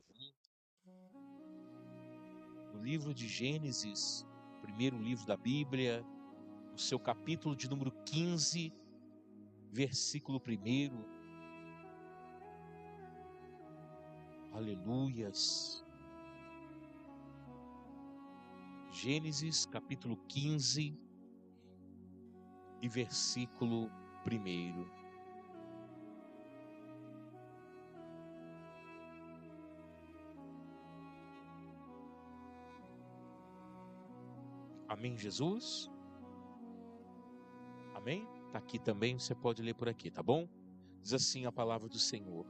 favor, no livro de Gênesis, primeiro livro da Bíblia, no seu capítulo de número 15, versículo 1. Aleluias. Gênesis capítulo 15 e versículo 1. Amém, Jesus? Amém? Está aqui também, você pode ler por aqui, tá bom? Diz assim a palavra do Senhor.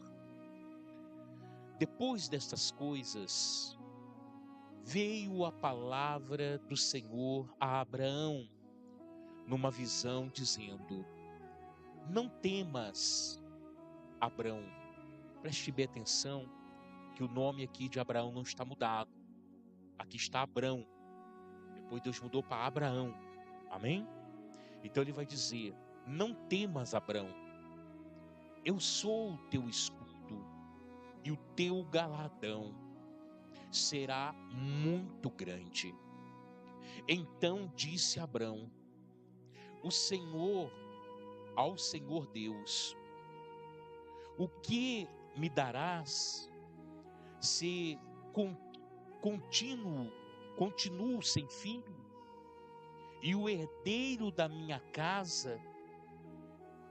Depois destas coisas, veio a palavra do Senhor a Abraão, numa visão, dizendo: não temas, Abraão. Preste bem atenção, que o nome aqui de Abraão não está mudado. Aqui está Abrão. Depois Deus mudou para Abraão. Amém? Então ele vai dizer: não temas, Abrão. Eu sou o teu escudo e o teu galardão será muito grande. Então disse Abrão ao Senhor Deus: o que me darás se continuo sem filho? E o herdeiro da minha casa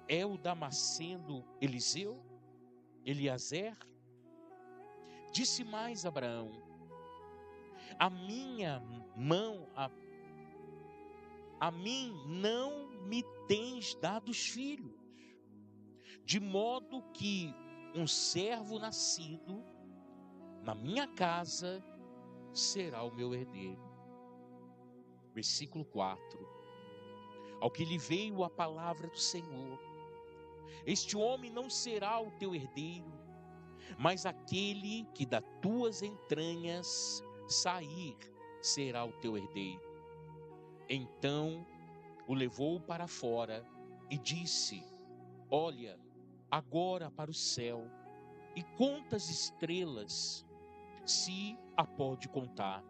é o Damasceno Eliezer? Disse mais Abraão: a mim não me tens dado filhos, de modo que um servo nascido na minha casa será o meu herdeiro. Versículo 4. Ao que lhe veio a palavra do Senhor: este homem não será o teu herdeiro, mas aquele que das tuas entranhas sair será o teu herdeiro. Então o levou para fora e disse: olha agora para o céu e conta as estrelas, se a pode contar.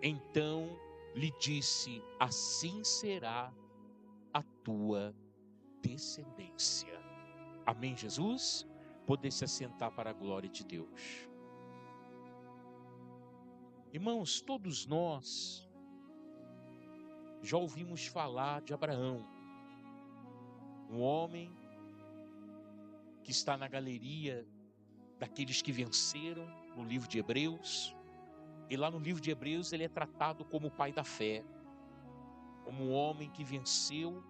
Então lhe disse: assim será a tua descendência. Amém, Jesus? Poder se assentar para a glória de Deus. Irmãos, todos nós já ouvimos falar de Abraão, um homem que está na galeria daqueles que venceram no livro de Hebreus. E lá no livro de Hebreus ele é tratado como o pai da fé, como um homem que venceu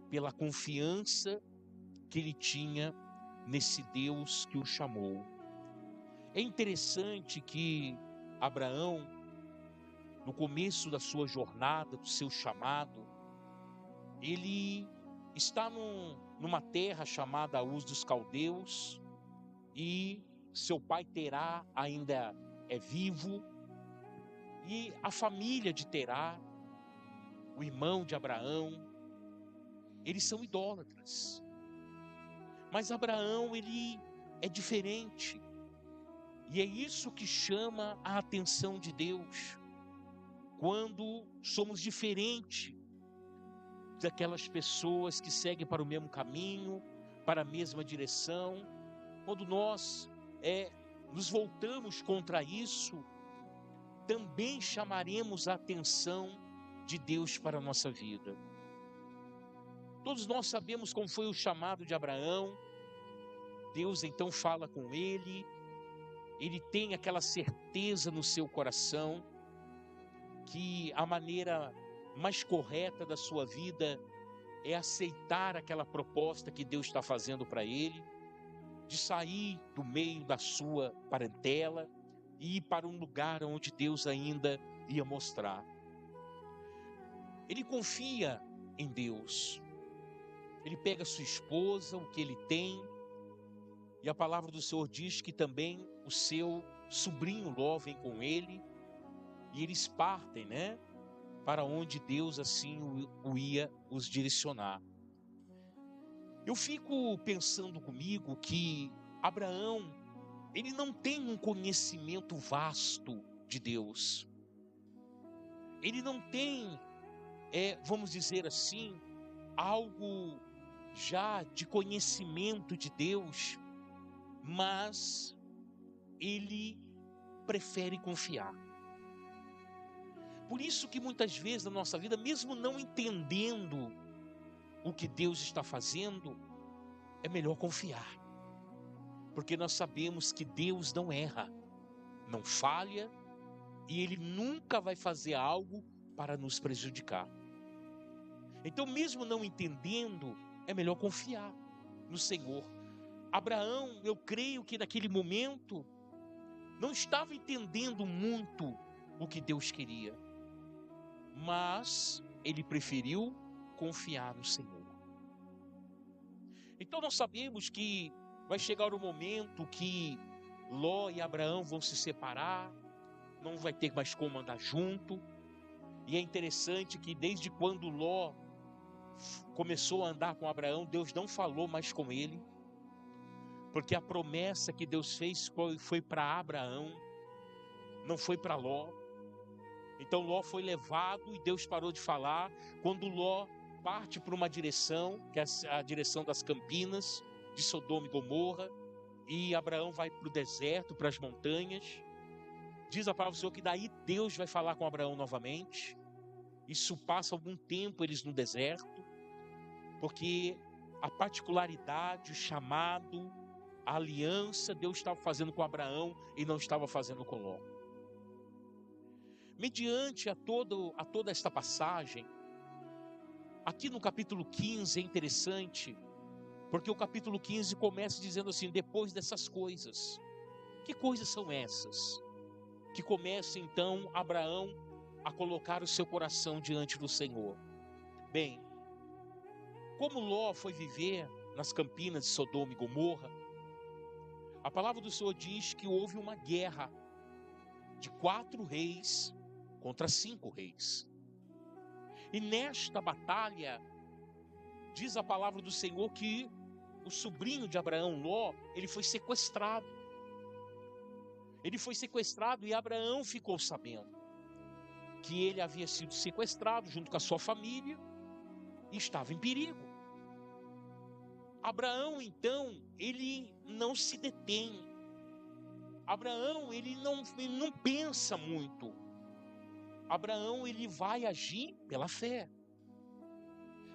pela confiança que ele tinha nesse Deus que o chamou. É interessante que Abraão, no começo da sua jornada, do seu chamado, ele está numa terra chamada Uz dos Caldeus, e seu pai Terá ainda é vivo, e a família de Terá, o irmão de Abraão, eles são idólatras. Mas Abraão, ele é diferente. E é isso que chama a atenção de Deus. Quando somos diferentes daquelas pessoas que seguem para o mesmo caminho, para a mesma direção, quando nós nos voltamos contra isso, também chamaremos a atenção de Deus para a nossa vida. Todos nós sabemos como foi o chamado de Abraão. Deus então fala com ele tem aquela certeza no seu coração que a maneira mais correta da sua vida é aceitar aquela proposta que Deus está fazendo para ele, de sair do meio da sua parentela e ir para um lugar onde Deus ainda ia mostrar. Ele confia em Deus. Ele pega sua esposa, o que ele tem, e a palavra do Senhor diz que também o seu sobrinho Ló vem com ele, e eles partem, para onde Deus assim o ia os direcionar. Eu fico pensando comigo que Abraão, ele não tem um conhecimento vasto de Deus. Ele não tem, vamos dizer assim, algo já de conhecimento de Deus, mas ele prefere confiar. Por isso que muitas vezes na nossa vida, mesmo não entendendo o que Deus está fazendo, é melhor confiar. Porque nós sabemos que Deus não erra, não falha, e Ele nunca vai fazer algo para nos prejudicar. Então, mesmo não entendendo, é melhor confiar no Senhor. Abraão, eu creio que naquele momento, não estava entendendo muito o que Deus queria, mas ele preferiu confiar no Senhor. Então nós sabemos que vai chegar o momento que Ló e Abraão vão se separar, não vai ter mais como andar junto. E é interessante que desde quando Ló começou a andar com Abraão, Deus não falou mais com ele, porque a promessa que Deus fez foi para Abraão, não foi para Ló. Então Ló foi levado e Deus parou de falar. Quando Ló parte para uma direção, que é a direção das Campinas, de Sodoma e Gomorra, e Abraão vai para o deserto, para as montanhas. Diz a palavra do Senhor que daí Deus vai falar com Abraão novamente. Isso passa algum tempo eles no deserto, porque a particularidade, o chamado, a aliança, Deus estava fazendo com Abraão e não estava fazendo com Ló. Mediante a toda esta passagem, aqui no capítulo 15 é interessante, porque o capítulo 15 começa dizendo assim: depois dessas coisas. Que coisas são essas? Que começa então Abraão a colocar o seu coração diante do Senhor. Bem, como Ló foi viver nas campinas de Sodoma e Gomorra, a palavra do Senhor diz que houve uma guerra de 4 reis contra 5 reis. E nesta batalha, diz a palavra do Senhor que o sobrinho de Abraão, Ló, ele foi sequestrado. Ele foi sequestrado e Abraão ficou sabendo que ele havia sido sequestrado junto com a sua família e estava em perigo. Abraão, então, ele não se detém. Abraão, ele não pensa muito. Abraão, ele vai agir pela fé.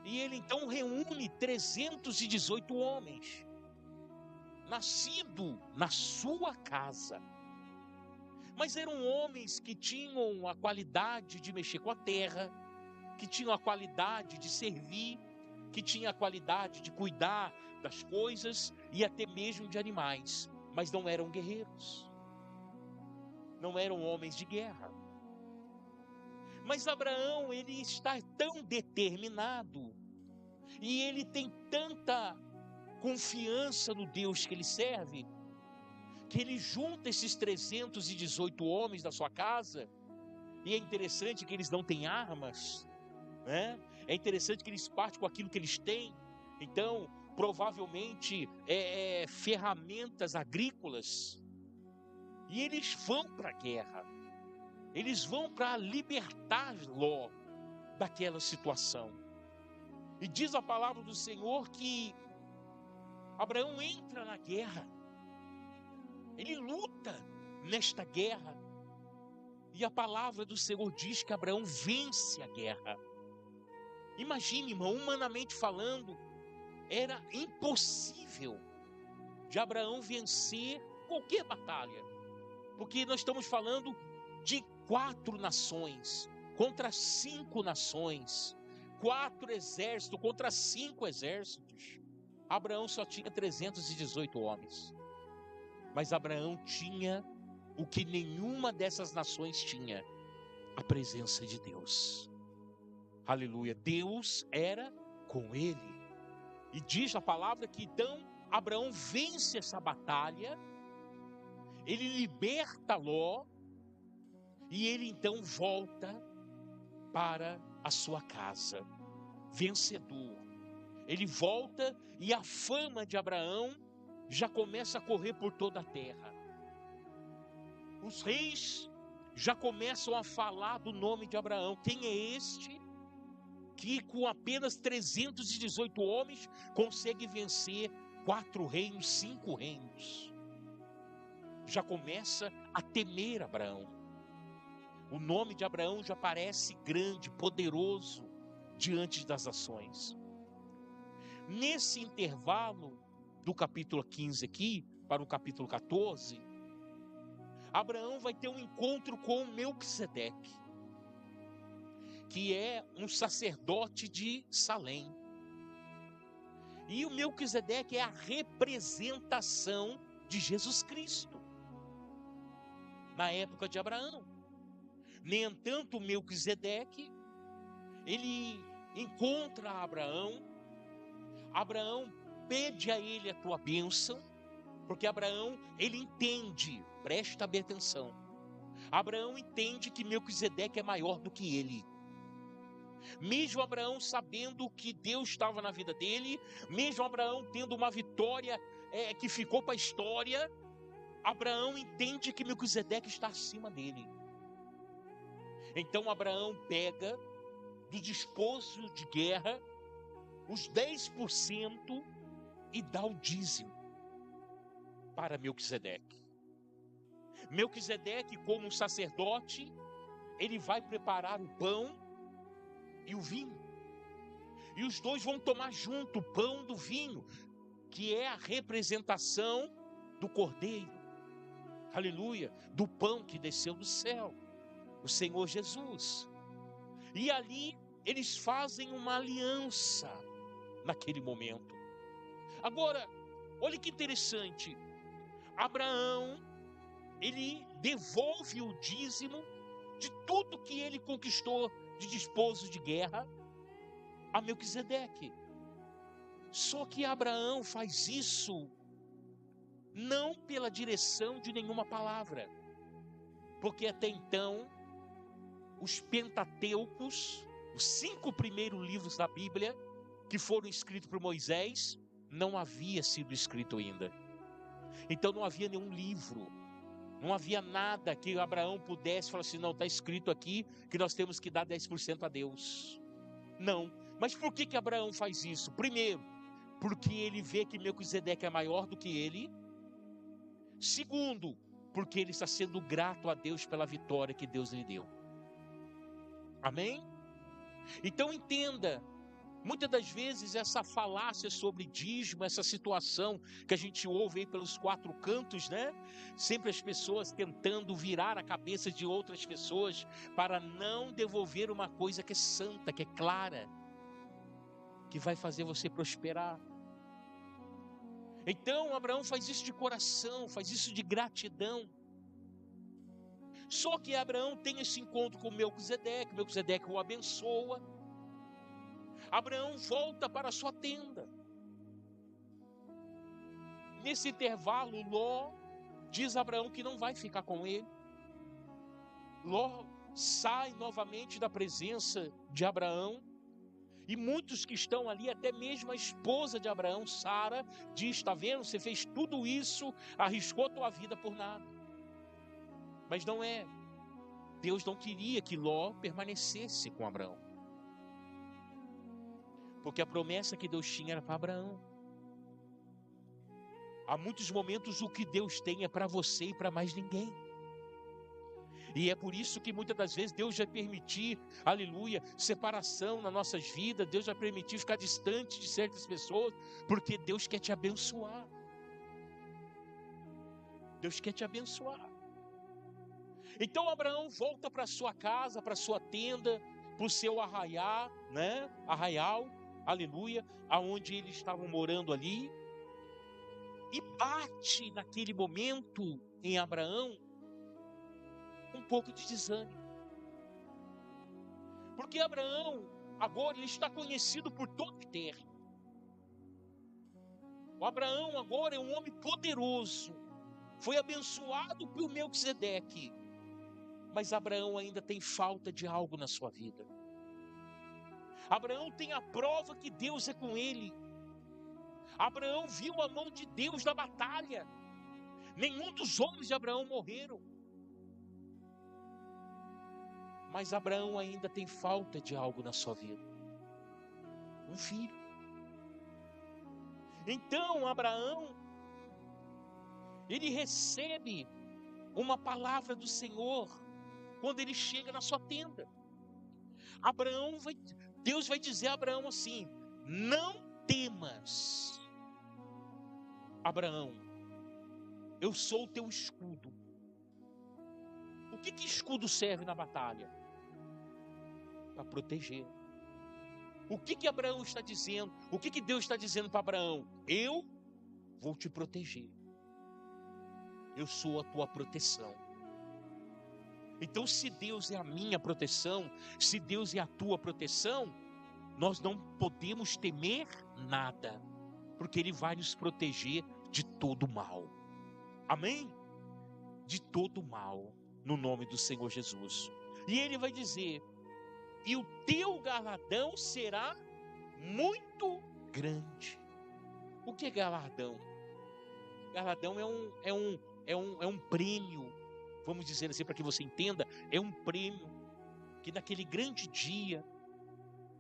E ele então reúne 318 homens, nascido na sua casa. Mas eram homens que tinham a qualidade de mexer com a terra, que tinham a qualidade de servir, que tinham a qualidade de cuidar das coisas e até mesmo de animais. Mas não eram guerreiros, não eram homens de guerra. Mas Abraão, ele está tão determinado e ele tem tanta confiança no Deus que ele serve, que ele junta esses 318 homens da sua casa. E é interessante que eles não têm armas, né? É interessante que eles partem com aquilo que eles têm. Então, provavelmente, ferramentas agrícolas. E eles vão para a guerra. Eles vão para libertar Ló daquela situação. E diz a palavra do Senhor que Abraão entra na guerra. Ele luta nesta guerra. E a palavra do Senhor diz que Abraão vence a guerra. Imagine, irmão, humanamente falando, era impossível de Abraão vencer qualquer batalha. Porque nós estamos falando de 4 nações contra 5 nações. 4 exércitos contra 5 exércitos. Abraão só tinha 318 homens. Mas Abraão tinha o que nenhuma dessas nações tinha: a presença de Deus. Aleluia, Deus era com ele. E diz a palavra que então Abraão vence essa batalha, ele liberta Ló, e ele então volta para a sua casa, vencedor. Ele volta e a fama de Abraão já começa a correr por toda a terra. os reis já começam a falar do nome de Abraão. Quem é este que com apenas 318 homens consegue vencer 4 reinos, 5 reinos? Já começa a temer Abraão. O nome de Abraão já parece grande, poderoso diante das ações. Nesse intervalo do capítulo 15 aqui para o capítulo 14, Abraão vai ter um encontro com Melquisedeque, que é um sacerdote de Salém. E o Melquisedeque é a representação de Jesus Cristo na época de Abraão. No entanto, Melquisedeque, ele encontra Abraão. Abraão pede a ele a tua bênção, porque Abraão, ele entende, presta bem atenção, Abraão entende que Melquisedeque é maior do que ele. Mesmo Abraão sabendo que Deus estava na vida dele, mesmo Abraão tendo uma vitória que ficou para a história, Abraão entende que Melquisedeque está acima dele. Então Abraão pega do despojo de guerra os 10% e dá o dízimo para Melquisedeque. Melquisedeque, como um sacerdote, ele vai preparar o pão e o vinho. E os dois vão tomar junto o pão do vinho, que é a representação do Cordeiro. Aleluia, do pão que desceu do céu, o Senhor Jesus. E ali eles fazem uma aliança naquele momento. Agora, olha que interessante. Abraão, ele devolve o dízimo de tudo que ele conquistou de despojo de guerra a Melquisedeque. Só que Abraão faz isso não pela direção de nenhuma palavra, porque até então os Pentateucos, os 5 primeiros livros da Bíblia que foram escritos por Moisés, não havia sido escrito ainda. Então não havia nenhum livro, não havia nada que Abraão pudesse falar assim, não, está escrito aqui que nós temos que dar 10% a Deus. Não. Mas por que Abraão faz isso? Primeiro, porque ele vê que Melquisedeque é maior do que ele. Segundo, porque ele está sendo grato a Deus pela vitória que Deus lhe deu. Amém? Então entenda, muitas das vezes essa falácia sobre dízimo, essa situação que a gente ouve aí pelos 4 cantos, né? Sempre as pessoas tentando virar a cabeça de outras pessoas para não devolver uma coisa que é santa, que é clara, que vai fazer você prosperar. Então Abraão faz isso de coração, faz isso de gratidão. Só que Abraão tem esse encontro com Melquisedeque, Melquisedeque o abençoa. Abraão volta para a sua tenda. Nesse intervalo, Ló diz a Abraão que não vai ficar com ele. Ló sai novamente da presença de Abraão. E muitos que estão ali, até mesmo a esposa de Abraão, Sara, diz, está vendo, você fez tudo isso, arriscou a tua vida por nada. Mas não é. Deus não queria que Ló permanecesse com Abraão. Porque a promessa que Deus tinha era para Abraão. Há muitos momentos o que Deus tem é para você e para mais ninguém. E é por isso que muitas das vezes Deus vai permitir, aleluia, separação nas nossas vidas. Deus vai permitir ficar distante de certas pessoas, porque Deus quer te abençoar. Deus quer te abençoar. Então Abraão volta para sua casa, para sua tenda, para o seu arraial, né? Arraial, aleluia, aonde eles estavam morando ali. E bate naquele momento em Abraão um pouco de desânimo. Porque Abraão, agora, ele está conhecido por toda a terra. O Abraão agora é um homem poderoso. Foi abençoado por Melquisedeque. Mas Abraão ainda tem falta de algo na sua vida. Abraão tem a prova que Deus é com ele. Abraão viu a mão de Deus na batalha. Nenhum dos homens de Abraão morreram. Mas Abraão ainda tem falta de algo na sua vida. Um filho. Então Abraão, ele recebe uma palavra do Senhor quando ele chega na sua tenda. Deus vai dizer a Abraão assim: não temas, Abraão, eu sou o teu escudo. O que escudo serve na batalha? Para proteger. O que Abraão está dizendo? O que Deus está dizendo para Abraão? Eu vou te proteger. Eu sou a tua proteção. Então, se Deus é a minha proteção, se Deus é a tua proteção, nós não podemos temer nada, porque Ele vai nos proteger de todo mal. Amém? De todo mal, no nome do Senhor Jesus. E Ele vai dizer: e o teu galardão será muito grande. O que é galardão? Galardão é um prêmio, vamos dizer assim para que você entenda, é um prêmio que naquele grande dia,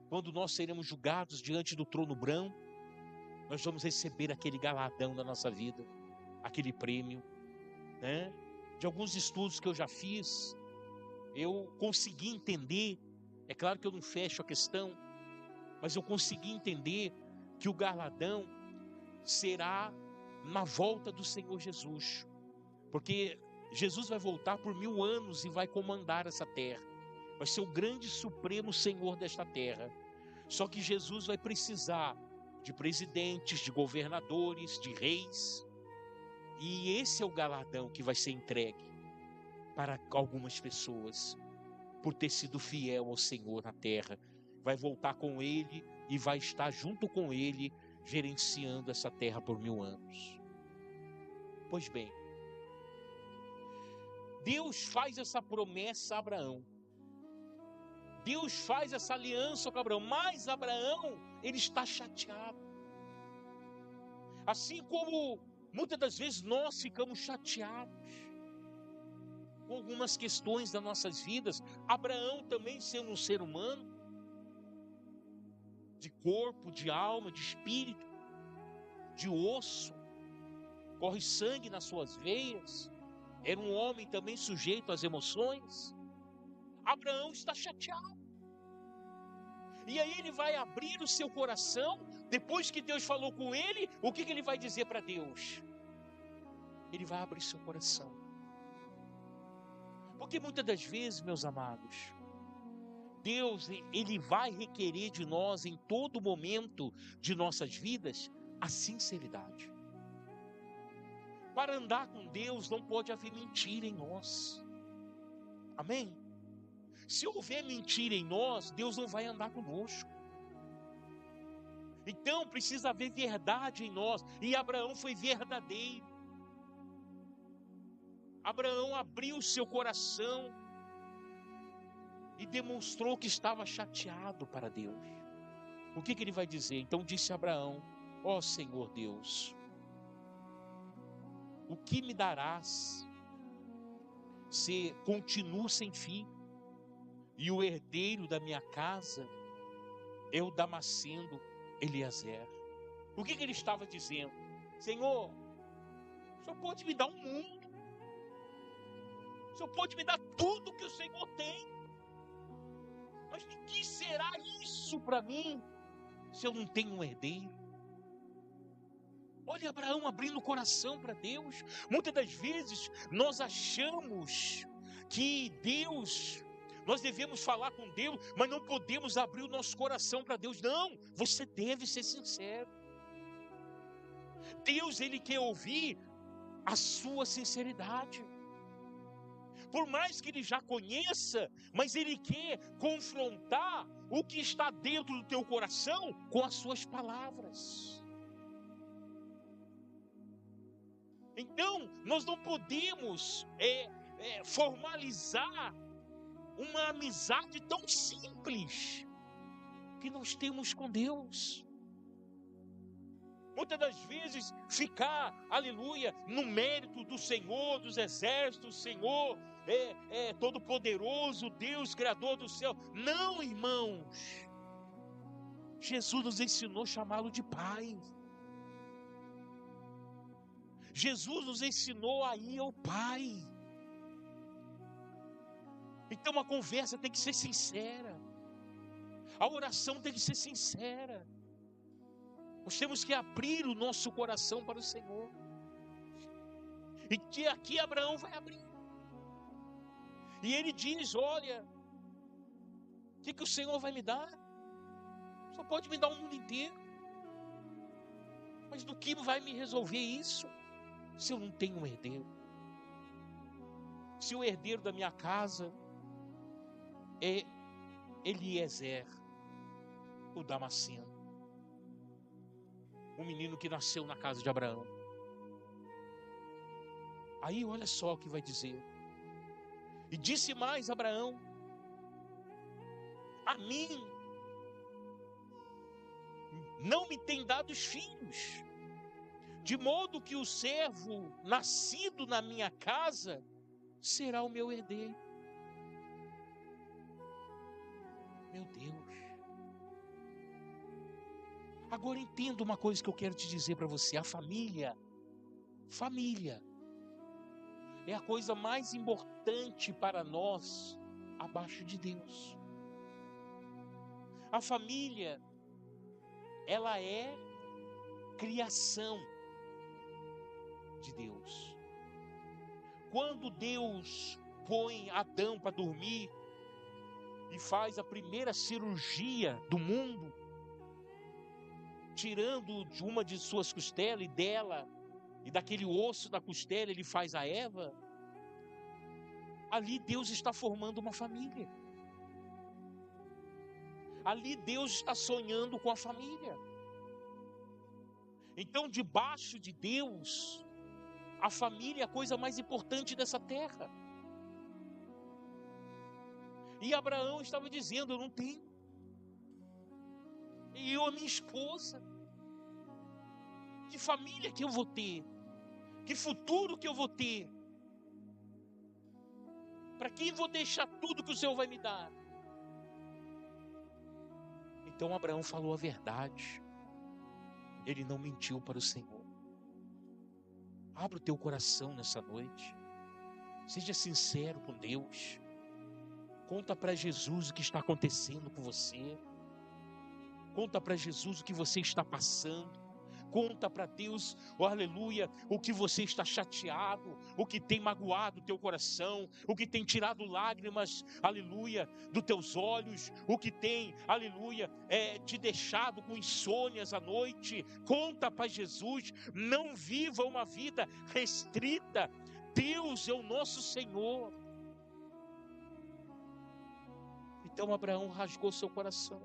quando nós seremos julgados diante do trono branco, nós vamos receber aquele galardão da nossa vida, aquele prêmio, né? De alguns estudos que eu já fiz, eu consegui entender, é claro que eu não fecho a questão, mas eu consegui entender que o galardão será na volta do Senhor Jesus, porque Jesus vai voltar por 1000 anos e vai comandar essa terra, vai ser o grande supremo Senhor desta terra. Só que Jesus vai precisar de presidentes, de governadores, de reis, e esse é o galardão que vai ser entregue para algumas pessoas, por ter sido fiel ao Senhor na terra. Vai voltar com Ele e vai estar junto com Ele, gerenciando essa terra por 1000 anos. Pois bem, Deus faz essa promessa a Abraão. Deus faz essa aliança com Abraão, mas Abraão, ele está chateado. Assim como muitas das vezes nós ficamos chateados com algumas questões das nossas vidas, Abraão também, sendo um ser humano, de corpo, de alma, de espírito, de osso, corre sangue nas suas veias, era um homem também sujeito às emoções. Abraão está chateado. E aí ele vai abrir o seu coração, depois que Deus falou com ele, o que ele vai dizer para Deus? Ele vai abrir seu coração. Porque muitas das vezes, meus amados, Deus, ele vai requerer de nós em todo momento de nossas vidas a sinceridade. Para andar com Deus não pode haver mentira em nós. Amém? Se houver mentira em nós, Deus não vai andar conosco. Então precisa haver verdade em nós. E Abraão foi verdadeiro. Abraão abriu seu coração e demonstrou que estava chateado para Deus. O que ele vai dizer? Então disse Abraão: ó Senhor Deus, o que me darás se continuo sem filho, e o herdeiro da minha casa é o Damasceno Eliezer? O que ele estava dizendo? Senhor, o Senhor pode me dar um mundo, o Senhor pode me dar tudo que o Senhor tem, mas o que será isso para mim se eu não tenho um herdeiro? Olha Abraão abrindo o coração para Deus. Muitas das vezes nós achamos que Deus, nós devemos falar com Deus, mas não podemos abrir o nosso coração para Deus. Não, você deve ser sincero. Deus, ele quer ouvir a sua sinceridade. Por mais que ele já conheça, mas ele quer confrontar o que está dentro do teu coração com as suas palavras. Então, nós não podemos formalizar uma amizade tão simples que nós temos com Deus. muitas das vezes ficar, aleluia, no mérito do Senhor, dos exércitos, o Senhor é todo-poderoso, Deus, Criador do céu. Não, irmãos, Jesus nos ensinou a chamá-lo de Pai. Jesus nos ensinou a ir ao Pai. Então a conversa tem que ser sincera, a oração tem que ser sincera. Nós temos que abrir o nosso coração para o Senhor. E que aqui Abraão vai abrir. E ele diz: olha, o que o Senhor vai me dar? Só pode me dar o mundo inteiro. Mas do que vai me resolver isso, se eu não tenho um herdeiro? Se o herdeiro da minha casa é Eliezer, o Damasceno, um menino que nasceu na casa de Abraão. Aí olha só o que vai dizer. E disse mais Abraão: a mim não me tem dado os filhos, de modo que o servo nascido na minha casa será o meu herdeiro. Meu Deus. Agora entenda uma coisa que eu quero te dizer para você. A família é a coisa mais importante para nós abaixo de Deus. A família, ela é criação de Deus. Quando Deus põe Adão para dormir e faz a primeira cirurgia do mundo, tirando de uma de suas costelas e dela, e daquele osso da costela ele faz a Eva, ali Deus está formando uma família. Ali Deus está sonhando com a família. Então, debaixo de Deus, a família é a coisa mais importante dessa terra. E Abraão estava dizendo: eu não tenho. E eu, a minha esposa, que família que eu vou ter? Que futuro que eu vou ter? Para quem vou deixar tudo que o Senhor vai me dar? Então Abraão falou a verdade. Ele não mentiu para o Senhor. Abra o teu coração nessa noite. Seja sincero com Deus. Conta para Jesus o que está acontecendo com você. Conta para Jesus o que você está passando. Conta para Deus, oh, aleluia, o que você está chateado, o que tem magoado o teu coração, o que tem tirado lágrimas, aleluia, dos teus olhos, o que tem, aleluia, te deixado com insônias à noite. Conta para Jesus. Não viva uma vida restrita. Deus é o nosso Senhor. Então Abraão rasgou seu coração.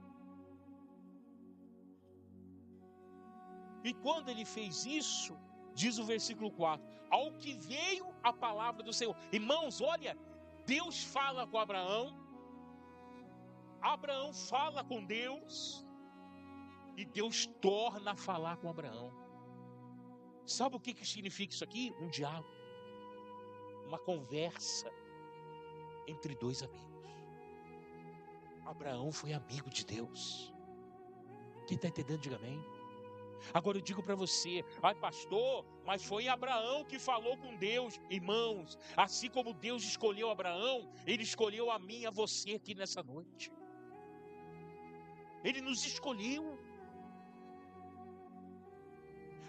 E quando ele fez isso, diz o versículo 4, ao que veio a palavra do Senhor. Irmãos, olha, Deus fala com Abraão, Abraão fala com Deus, e Deus torna a falar com Abraão. Sabe o que significa isso aqui? Um diálogo, uma conversa entre dois amigos. Abraão foi amigo de Deus. Quem está entendendo, diga amém. Agora eu digo para você: ai pastor, mas foi Abraão que falou com Deus. Irmãos, assim como Deus escolheu Abraão, Ele escolheu a mim e a você aqui nessa noite. Ele nos escolheu.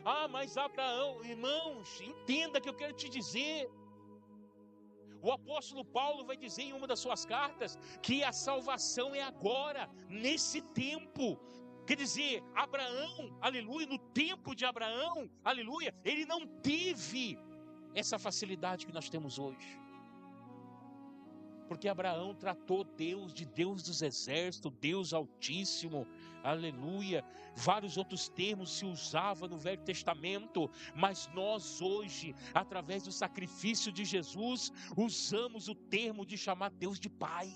Ah, mas Abraão, irmãos, entenda que eu quero te dizer. O apóstolo Paulo vai dizer em uma das suas cartas que a salvação é agora, nesse tempo. Quer dizer, Abraão, aleluia, no tempo de Abraão, aleluia, ele não teve essa facilidade que nós temos hoje. Porque Abraão tratou Deus de Deus dos exércitos, Deus Altíssimo, aleluia. Vários outros termos se usavam no Velho Testamento, mas nós hoje, através do sacrifício de Jesus, usamos o termo de chamar Deus de Pai.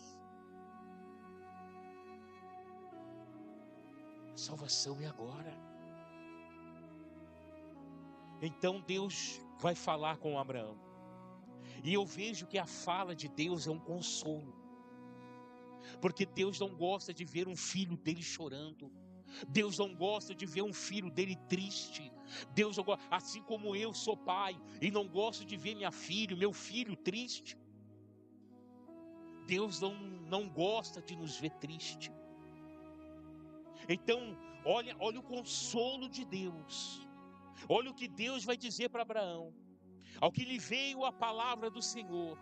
A salvação é agora. Então Deus vai falar com Abraão. E eu vejo que a fala de Deus é um consolo. Porque Deus não gosta de ver um filho dele chorando. Deus não gosta de ver um filho dele triste. Deus não gosta, assim como eu sou pai e não gosto de ver meu filho triste. Deus não gosta de nos ver triste. Então, olha o consolo de Deus. Olha o que Deus vai dizer para Abraão. Ao que lhe veio a palavra do Senhor: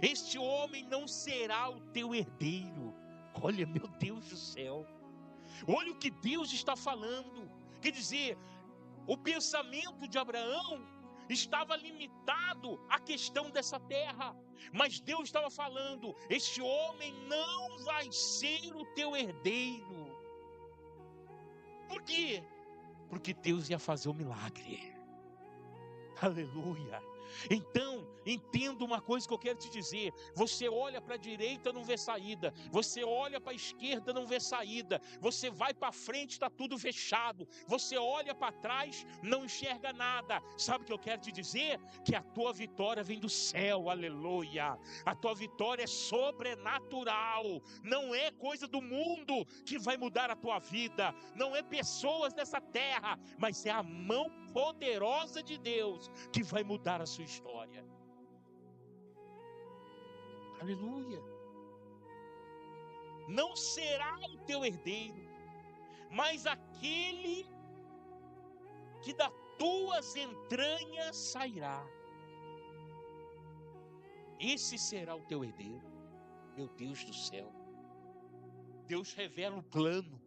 este homem não será o teu herdeiro. Olha, meu Deus do céu. Olha o que Deus está falando. Quer dizer, o pensamento de Abraão estava limitado à questão dessa terra. Mas Deus estava falando: este homem não vai ser o teu herdeiro. Por quê? Porque Deus ia fazer um milagre. Aleluia. Então, entenda uma coisa que eu quero te dizer. Você olha para a direita, não vê saída. Você olha para a esquerda, não vê saída. Você vai para frente, está tudo fechado. Você olha para trás, não enxerga nada. Sabe o que eu quero te dizer? Que a tua vitória vem do céu. Aleluia. A tua vitória é sobrenatural. Não é coisa do mundo que vai mudar a tua vida. Não é pessoas dessa terra, mas é a mão poderosa de Deus que vai mudar a sua história. Aleluia. Não será o teu herdeiro, mas aquele que das tuas entranhas sairá. Esse será o teu herdeiro. Meu Deus do céu. Deus revela o plano.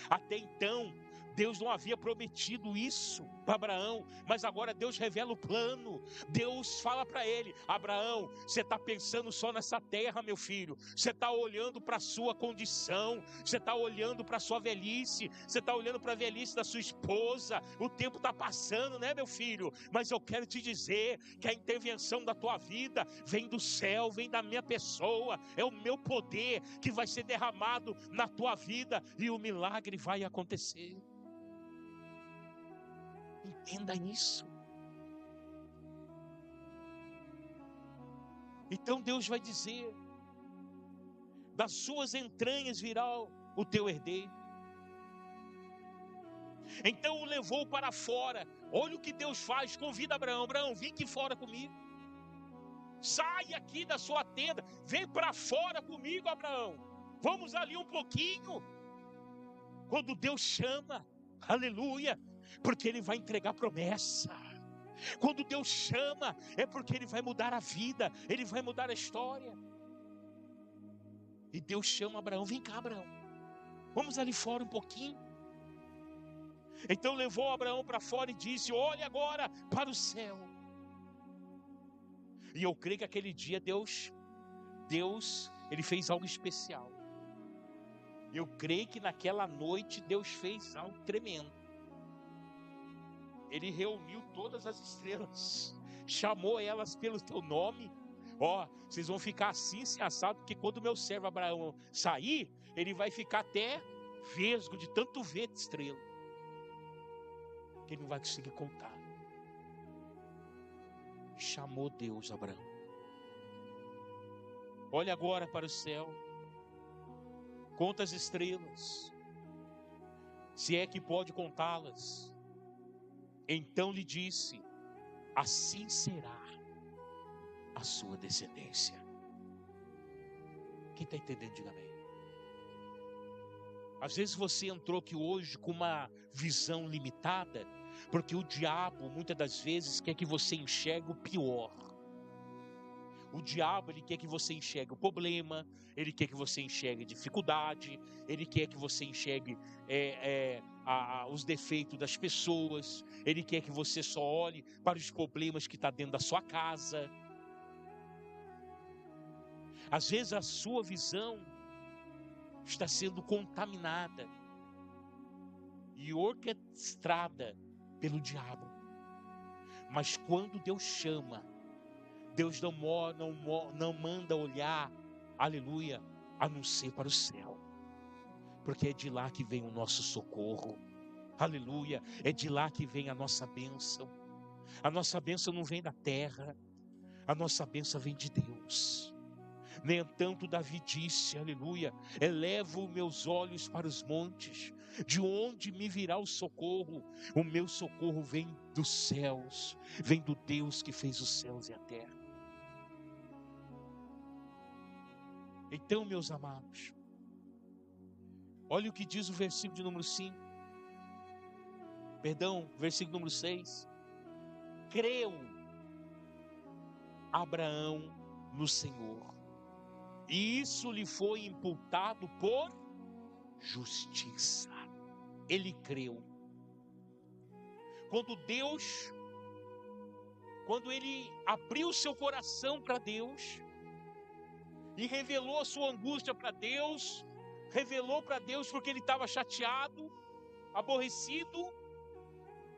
Até então, Deus não havia prometido isso para Abraão, mas agora Deus revela o plano. Deus fala para ele: Abraão, você está pensando só nessa terra, meu filho. Você está olhando para a sua condição, você está olhando para a sua velhice, você está olhando para a velhice da sua esposa. O tempo está passando, né, meu filho? Mas eu quero te dizer que a intervenção da tua vida vem do céu, vem da minha pessoa. É o meu poder que vai ser derramado na tua vida e o milagre vai acontecer. Entenda isso. Então Deus vai dizer: das suas entranhas virá o teu herdeiro. Então o levou para fora. Olha o que Deus faz, convida Abraão: Abraão, vem aqui fora comigo. Sai aqui da sua tenda, vem para fora comigo, Abraão. Vamos ali um pouquinho. Quando Deus chama, aleluia, porque Ele vai entregar promessa. Quando Deus chama, é porque Ele vai mudar a vida, Ele vai mudar a história. E Deus chama Abraão: vem cá, Abraão, vamos ali fora um pouquinho. Então levou Abraão para fora e disse: olha agora para o céu. E eu creio que aquele dia Deus, Ele fez algo especial. Eu creio que naquela noite Deus fez algo tremendo. Ele reuniu todas as estrelas, chamou elas pelo teu nome. Ó, vocês vão ficar assim se assado, porque quando o meu servo Abraão sair, ele vai ficar até vesgo de tanto ver de estrela, que ele não vai conseguir contar. Chamou Deus Abraão: olha agora para o céu, conta as estrelas, se é que pode contá-las. Então lhe disse: assim será a sua descendência. Quem está entendendo, diga amém. Às vezes você entrou aqui hoje com uma visão limitada, porque o diabo muitas das vezes quer que você enxergue o pior. O diabo, ele quer que você enxergue o problema, ele quer que você enxergue dificuldade, ele quer que você enxergue os defeitos das pessoas, ele quer que você só olhe para os problemas que estão dentro da sua casa. Às vezes a sua visão está sendo contaminada e orquestrada pelo diabo. Mas quando Deus chama, Deus não manda olhar, aleluia, a não ser para o céu, porque é de lá que vem o nosso socorro. Aleluia. É de lá que vem a nossa bênção. A nossa bênção não vem da terra, a nossa bênção vem de Deus. Nem tanto Davi disse, aleluia, elevo meus olhos para os montes, de onde me virá o socorro? O meu socorro vem dos céus, vem do Deus que fez os céus e a terra. Então, meus amados, olha o que diz o versículo de número 5, versículo número 6. Creu Abraão no Senhor, e isso lhe foi imputado por justiça. Ele creu. Quando ele abriu seu coração para Deus e revelou a sua angústia para Deus, revelou para Deus porque ele estava chateado, aborrecido,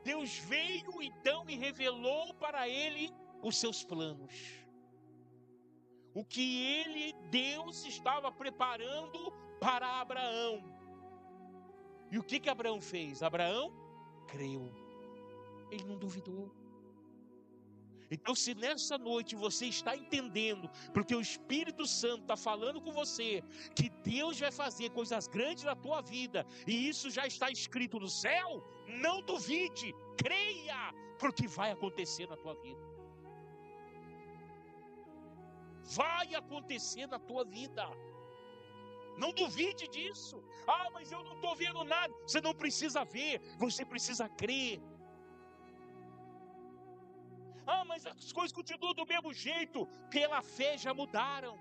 Deus veio então e revelou para ele os seus planos. O que Deus estava preparando para Abraão. E o que Abraão fez? Abraão creu. Ele não duvidou. Então, se nessa noite você está entendendo, porque o Espírito Santo está falando com você, que Deus vai fazer coisas grandes na tua vida, e isso já está escrito no céu, não duvide, creia, porque vai acontecer na tua vida. Vai acontecer na tua vida. Não duvide disso. Ah, mas eu não estou vendo nada. Você não precisa ver, você precisa crer. Ah, mas as coisas continuam do mesmo jeito. Pela fé já mudaram.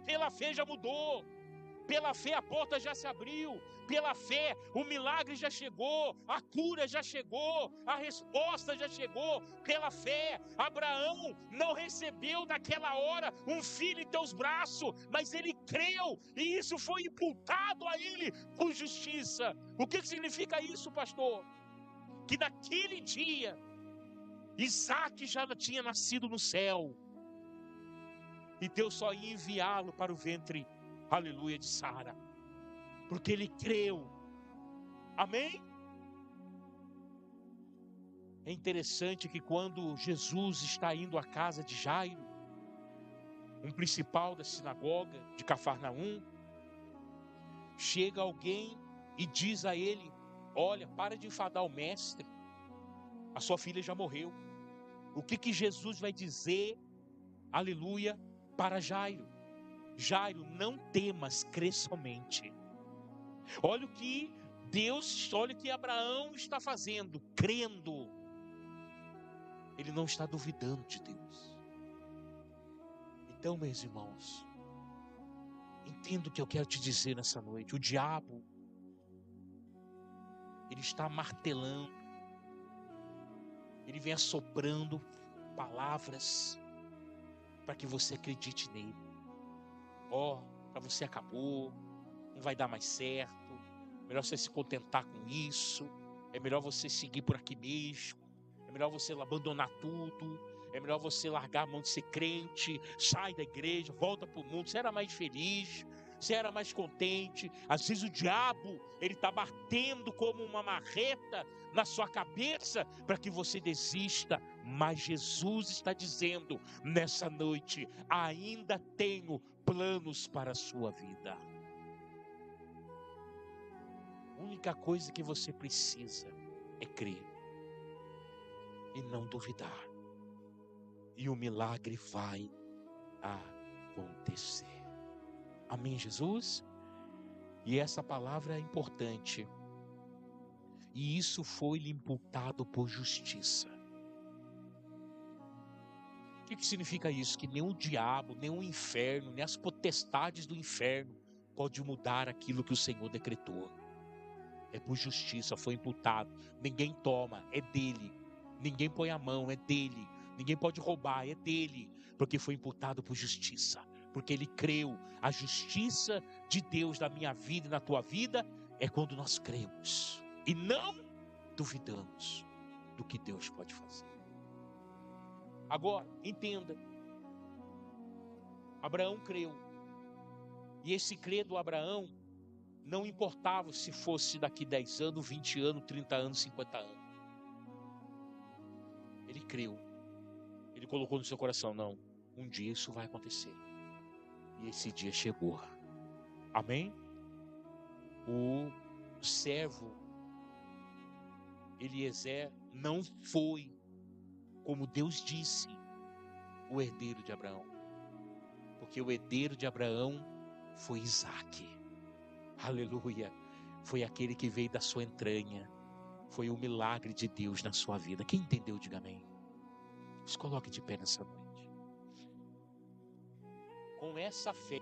Pela fé já mudou. Pela fé a porta já se abriu. Pela fé o milagre já chegou. A cura já chegou. A resposta já chegou. Pela fé Abraão não recebeu naquela hora um filho em teus braços, mas ele creu e isso foi imputado a ele com justiça. O que significa isso, pastor? Que naquele dia Isaac já tinha nascido no céu e Deus só ia enviá-lo para o ventre, aleluia, de Sara, porque ele creu. Amém? É interessante que quando Jesus está indo à casa de Jairo, um principal da sinagoga de Cafarnaum, chega alguém e diz a ele: olha, para de enfadar o mestre, a sua filha já morreu. O que Jesus vai dizer, aleluia, para Jairo? Jairo, não temas, crê somente. Olha o que olha o que Abraão está fazendo, crendo. Ele não está duvidando de Deus. Então, meus irmãos, entenda o que eu quero te dizer nessa noite. O diabo, ele está martelando, ele vem assoprando palavras para que você acredite nele. Para você acabou, não vai dar mais certo, melhor você se contentar com isso, é melhor você seguir por aqui mesmo, é melhor você abandonar tudo, é melhor você largar a mão de ser crente, sai da igreja, volta para o mundo, você era mais feliz, você era mais contente. Às vezes o diabo, ele está batendo como uma marreta na sua cabeça para que você desista, mas Jesus está dizendo nessa noite: ainda tenho planos para a sua vida. A única coisa que você precisa é crer e não duvidar, e o milagre vai acontecer. Amém, Jesus? E essa palavra é importante. E isso foi-lhe imputado por justiça. O que significa isso? Que nem o diabo, nem o inferno, nem as potestades do inferno pode mudar aquilo que o Senhor decretou. É por justiça, foi imputado. Ninguém toma, é dele. Ninguém põe a mão, é dele. Ninguém pode roubar, é dele. Porque foi imputado por justiça. Porque ele creu. A justiça de Deus na minha vida e na tua vida é quando nós cremos e não duvidamos do que Deus pode fazer. Agora, entenda. Abraão creu. E esse crer do Abraão Não importava se fosse daqui 10 anos, 20 anos, 30 anos, 50 anos. Ele creu. Ele colocou no seu coração, não, um dia isso vai acontecer. E esse dia chegou. Amém? O servo Eliezer não foi, como Deus disse, o herdeiro de Abraão. Porque o herdeiro de Abraão foi Isaque. Aleluia. Foi aquele que veio da sua entranha. Foi o milagre de Deus na sua vida. Quem entendeu, diga amém. Se coloque de pé nessa noite. Com essa fé.